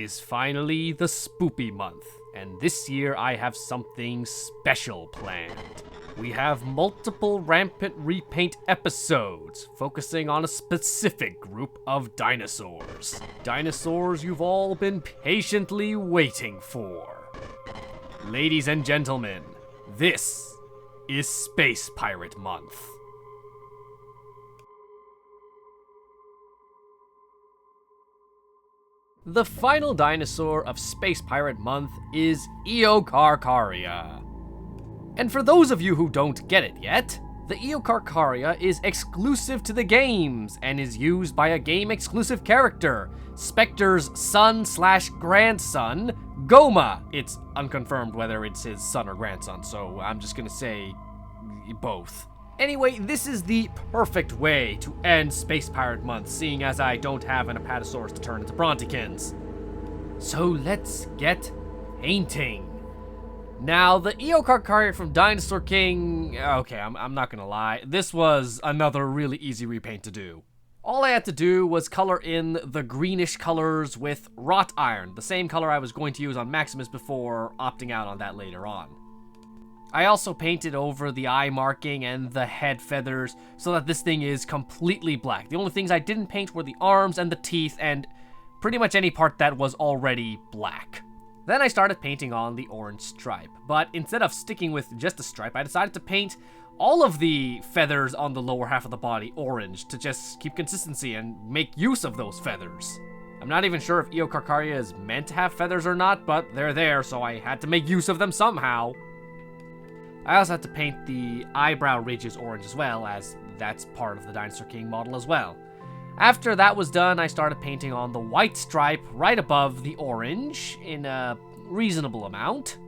is finally the spoopy month, and this year I have something special planned. We have multiple Rampant Repaint episodes focusing on a specific group of dinosaurs. Dinosaurs you've all been patiently waiting for. Ladies and gentlemen, this is Space Pirate Month. The final dinosaur of Space Pirate Month is Eocarcharia. And for those of you who don't get it yet, the Eocarcharia is exclusive to the games and is used by a game-exclusive character, Spectre's son/grandson, Goma. It's unconfirmed whether it's his son or grandson, so I'm just gonna say both. Anyway, this is the perfect way to end Space Pirate Month, seeing as I don't have an Apatosaurus to turn into Brontokins. So let's get painting. Now, the Eocarcharia from Dinosaur King, okay, I'm not gonna lie, this was another really easy repaint to do. All I had to do was color in the greenish colors with wrought iron, the same color I was going to use on Maximus before opting out on that later on. I also painted over the eye marking and the head feathers so that this thing is completely black. The only things I didn't paint were the arms and the teeth and pretty much any part that was already black. Then I started painting on the orange stripe, but instead of sticking with just a stripe, I decided to paint all of the feathers on the lower half of the body orange to just keep consistency and make use of those feathers. I'm not even sure if Eocarcharia is meant to have feathers or not, but they're there, so I had to make use of them somehow. I also had to paint the eyebrow ridges orange as well, as that's part of the Dinosaur King model as well. After that was done, I started painting on the white stripe right above the orange in a reasonable amount.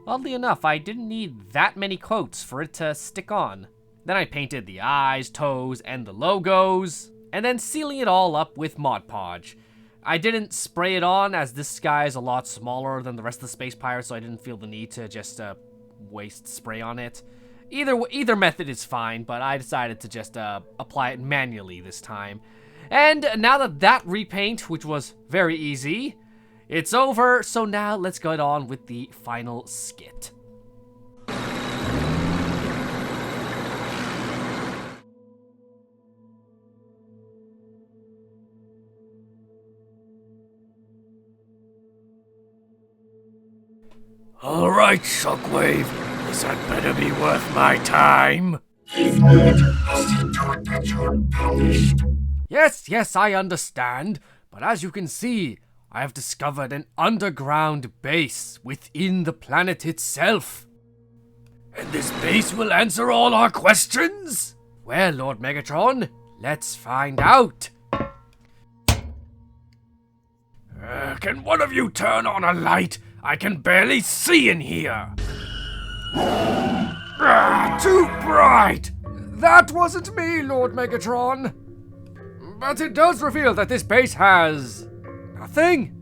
Oddly enough, I didn't need that many coats for it to stick on. Then I painted the eyes, toes, and the logos, and then sealing it all up with Mod Podge. I didn't spray it on, as this guy is a lot smaller than the rest of the Space Pirates, so I didn't feel the need to just waste spray on it. Either method is fine, but I decided to just apply it manually this time. And now that repaint, which was very easy, it's over, so now let's get on with the final skit. Alright, Shockwave, this had better be worth my time. If not, I'll see to it that you're punished. Yes, I understand, but as you can see, I have discovered an underground base within the planet itself. And this base will answer all our questions? Well, Lord Megatron, let's find out. Can one of you turn on a light? I can barely see in here. Too bright! That wasn't me, Lord Megatron. But it does reveal that this base has nothing.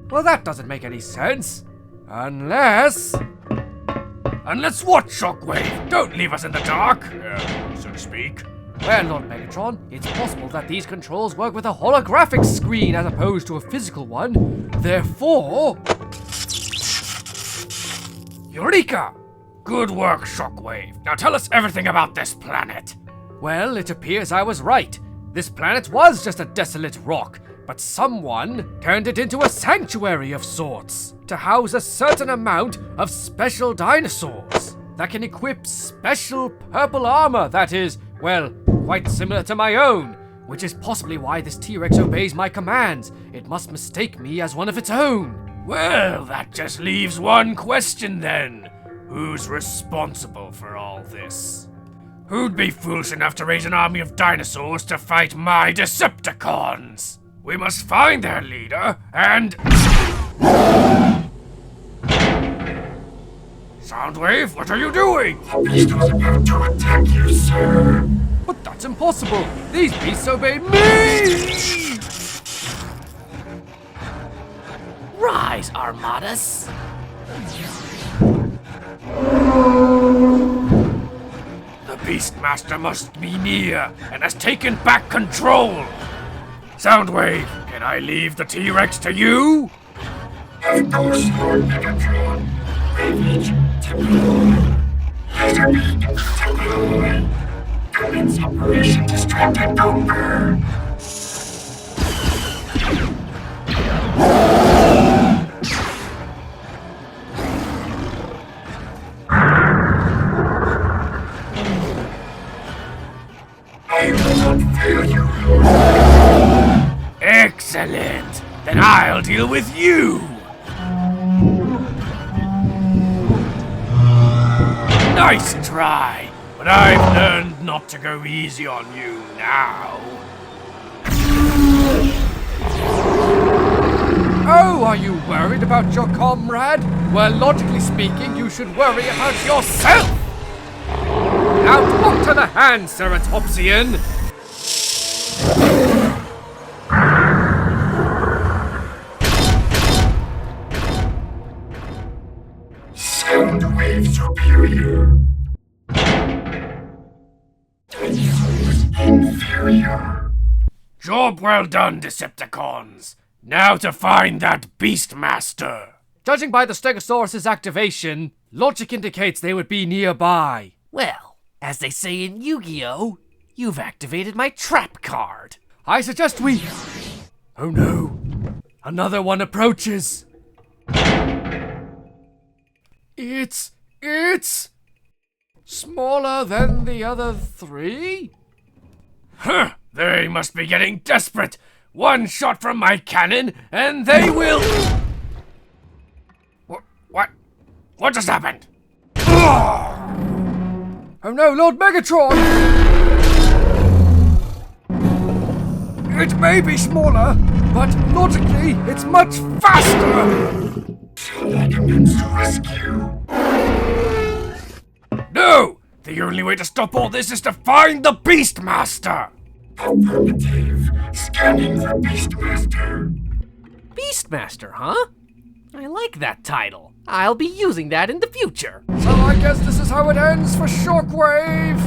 Well, that doesn't make any sense. Unless what, Shockwave? Don't leave us in the dark, so to speak. Well, Lord Megatron, it's possible that these controls work with a holographic screen as opposed to a physical one. Therefore... Eureka! Good work, Shockwave. Now tell us everything about this planet. Well, it appears I was right. This planet was just a desolate rock, but someone turned it into a sanctuary of sorts to house a certain amount of special dinosaurs that can equip special purple armor that is, well, quite similar to my own, which is possibly why this T-Rex obeys my commands. It must mistake me as one of its own. Well, that just leaves one question then. Who's responsible for all this? Who'd be foolish enough to raise an army of dinosaurs to fight my Decepticons? We must find their leader and... Soundwave, what are you doing? The beast was about to attack you, sir. But that's impossible. These beasts obey me! Rise, Armadas! The Beastmaster must be near and has taken back control. Soundwave, can Then I leave the T-Rex to you? Of course, Lord Megatron. Ravage, deploy. Laser beam, deploy. Commence Operation Distracted Bomber. I will not fail you, Lord. Excellent! Then I'll deal with you! Nice try, but I've learned not to go easy on you now. Oh, are you worried about your comrade? Well, logically speaking, you should worry about yourself! Now talk to the hand, Ceratopsian! Sound wave superior. Dinosaurs inferior. Job well done, Decepticons. Now to find that Beastmaster. Judging by the Stegosaurus's activation, logic indicates they would be nearby. Well, as they say in Yu-Gi-Oh, you've activated my trap card. I suggest we... Oh no! Another one approaches! It's... smaller than the other three? Huh, they must be getting desperate. One shot from my cannon, and they will... What just happened? Oh no, Lord Megatron! It may be smaller, but logically, it's much faster! Shall I commence the rescue? No! The only way to stop all this is to find the Beastmaster! Affirmative. Scanning for Beastmaster. Beastmaster, huh? I like that title. I'll be using that in the future. So I guess this is how it ends for Shockwave!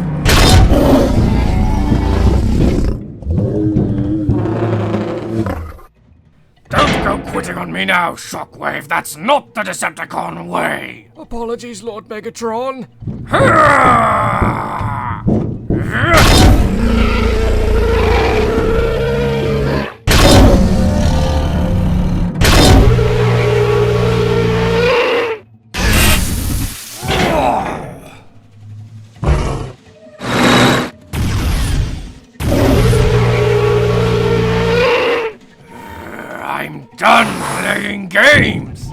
Don't go quitting on me now, Shockwave. That's not the Decepticon way. Apologies, Lord Megatron. I'm done playing games.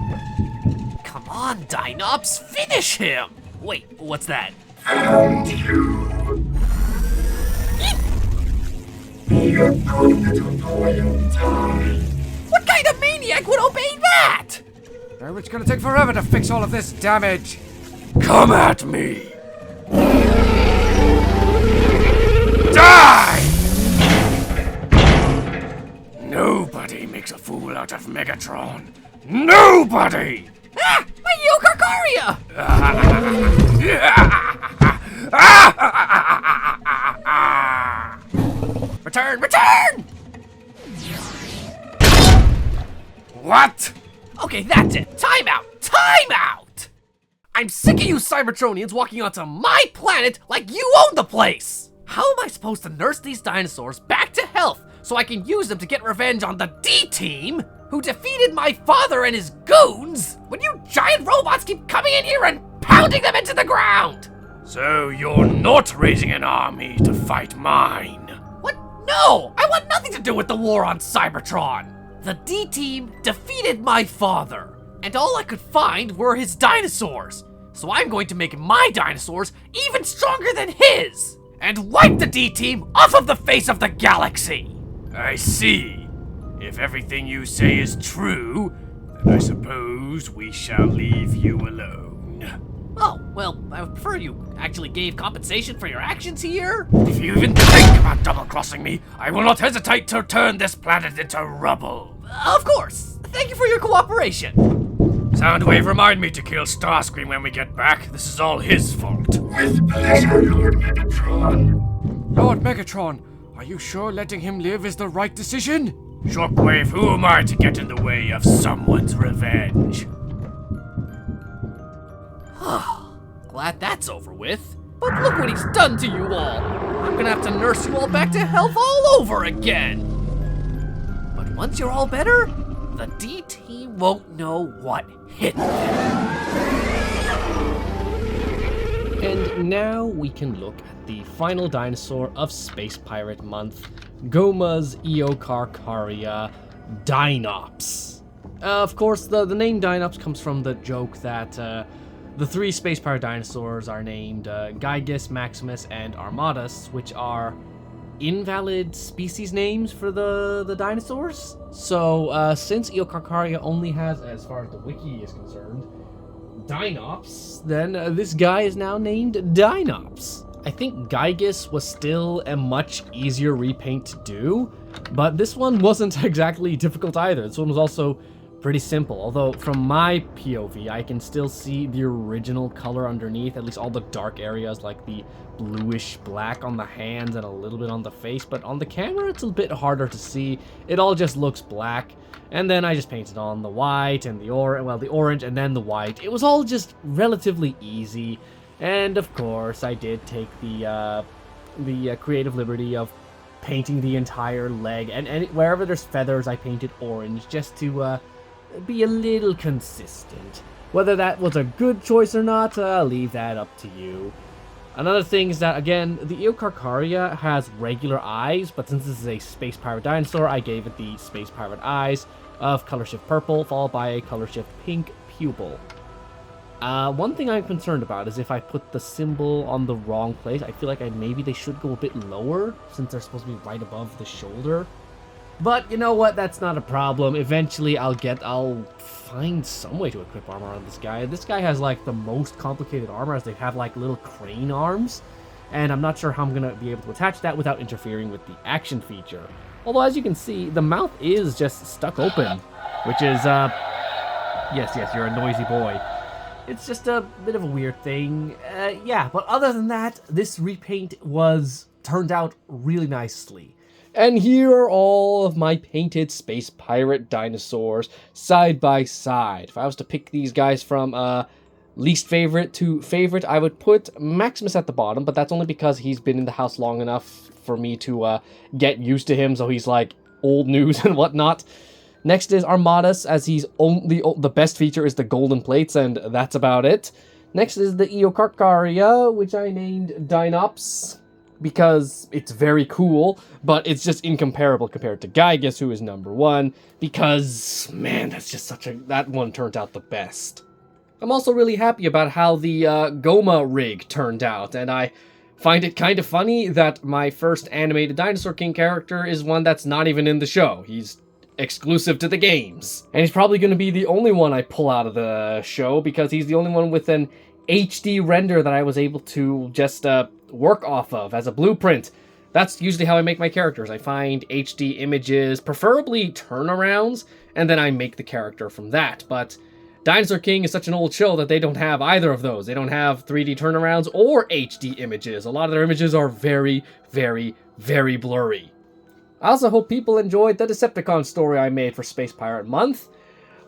Come on, Dinops, finish him! Wait, what's that? Found you. Be a good little boy and die. What kind of maniac would obey that? Oh, it's gonna take forever to fix all of this damage. Come at me. Die! Nobody makes a fool out of Megatron. Nobody! Ah! My Eocarcharia! Return! Return! What? Okay, that's it. Time out! Time out! I'm sick of you Cybertronians walking onto my planet like you own the place! How am I supposed to nurse these dinosaurs back to health so I can use them to get revenge on the D-Team, who defeated my father and his goons, when you giant robots keep coming in here and pounding them into the ground? So you're not raising an army to fight mine? What? No! I want nothing to do with the war on Cybertron! The D-Team defeated my father, and all I could find were his dinosaurs. So I'm going to make my dinosaurs even stronger than his, and wipe the D-Team off of the face of the galaxy! I see. If everything you say is true, then I suppose we shall leave you alone. Oh, well, I would prefer you actually gave compensation for your actions here. If you even think about double-crossing me, I will not hesitate to turn this planet into rubble. Of course. Thank you for your cooperation. Soundwave, remind me to kill Starscream when we get back. This is all his fault. With pleasure, Lord Megatron. Lord Megatron, are you sure letting him live is the right decision? Shockwave, who am I to get in the way of someone's revenge? Glad that's over with. But look what he's done to you all. I'm gonna have to nurse you all back to health all over again. But once you're all better, the DT won't know what hit them. And now we can look at the final dinosaur of Space Pirate Month, Goma's Eocarcharia, Dinops. Of course, the name Dinops comes from the joke that the three Space Pirate dinosaurs are named Gigas, Maximus, and Armadas, which are invalid species names for the dinosaurs. So, since Eocarcharia only has, as far as the wiki is concerned, Dinops, then this guy is now named Dinops. I think Gigas was still a much easier repaint to do, but this one wasn't exactly difficult either. This one was also pretty simple, although from my POV, I can still see the original color underneath, at least all the dark areas like the bluish black on the hands and a little bit on the face, but on the camera it's a bit harder to see. It all just looks black, and then I just painted on the white and the orange and then the white. It was all just relatively easy, and of course I did take the creative liberty of painting the entire leg, and wherever there's feathers I painted orange just to be a little consistent. Whether that was a good choice or not, I'll leave that up to you. Another thing is that, again, the Eocarcharia has regular eyes, but since this is a Space Pirate dinosaur, I gave it the Space Pirate eyes of color shift purple, followed by a color shift pink pupil. One thing I'm concerned about is if I put the symbol on the wrong place. I feel like maybe they should go a bit lower, since they're supposed to be right above the shoulder. But you know what? That's not a problem. Eventually, I'll find some way to equip armor on this guy. This guy has like the most complicated armor, as they have like little crane arms, and I'm not sure how I'm gonna be able to attach that without interfering with the action feature. Although, as you can see, the mouth is just stuck open, which is yes, you're a noisy boy. It's just a bit of a weird thing. Yeah, but other than that, this repaint turned out really nicely. And here are all of my painted Space Pirate dinosaurs side by side. If I was to pick these guys from least favorite to favorite, I would put Maximus at the bottom, but that's only because he's been in the house long enough for me to get used to him, so he's like old news and whatnot. Next is Armadas, as he's the best feature is the golden plates, and that's about it. Next is the Eocarcharia, which I named Dinops, because it's very cool, but it's just incomparable compared to Gigas, who is number one, because, man, that one turned out the best. I'm also really happy about how the Goma rig turned out, and I find it kind of funny that my first animated Dinosaur King character is one that's not even in the show. He's exclusive to the games. And he's probably going to be the only one I pull out of the show, because he's the only one with an HD render that I was able to just work off of as a blueprint. That's usually how I make my characters. I find HD images, preferably turnarounds, and then I make the character from that. But Dinosaur King is such an old show that they don't have either of those. They don't have 3D turnarounds or HD images. A lot of their images are very, very, very blurry. I also hope people enjoyed the Decepticon story I made for Space Pirate Month.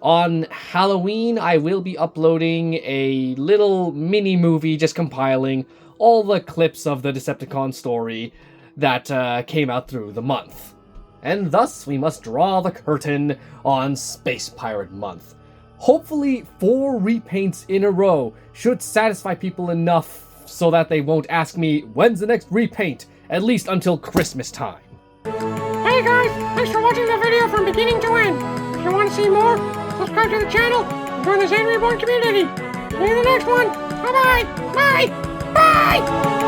On Halloween, I will be uploading a little mini-movie just compiling all the clips of the Decepticon story that came out through the month. And thus, we must draw the curtain on Space Pirate Month. Hopefully, 4 repaints in a row should satisfy people enough so that they won't ask me, when's the next repaint? At least until Christmas time. Hey guys, thanks for watching the video from beginning to end. If you want to see more, subscribe to the channel and join the Zainreborn community. See you in the next one. Bye-bye. Bye. Bye.